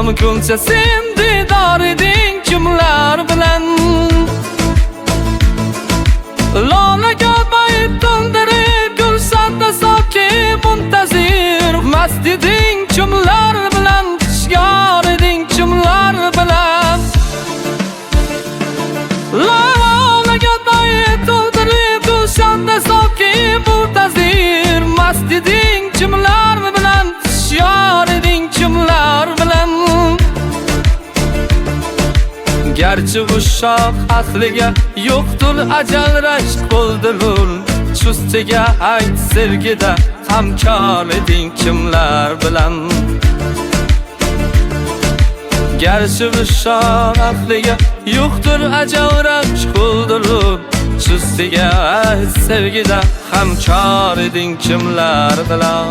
Mumkincha sen didor eding kimlar bilan Lolaga bayt to'ldirib gulshanda soki muntazir Mast eding kimlar bilan Kishgar eding kimlar bilan Lolaga bayt to'ldirib gulshanda soki muntazir Mast eding kimlar bilan Kishgar eding kimlar bilan Gerçi uşaq asliga yo'qdir ajal rashk bo'ldilar Chustiga ayt sevgida hamkor eding kimlar bilan Gerçi uşaq asliga yo'qdir ajal rashk bo'ldilar Chustiga ayt sevgida hamkor eding kimlar bilan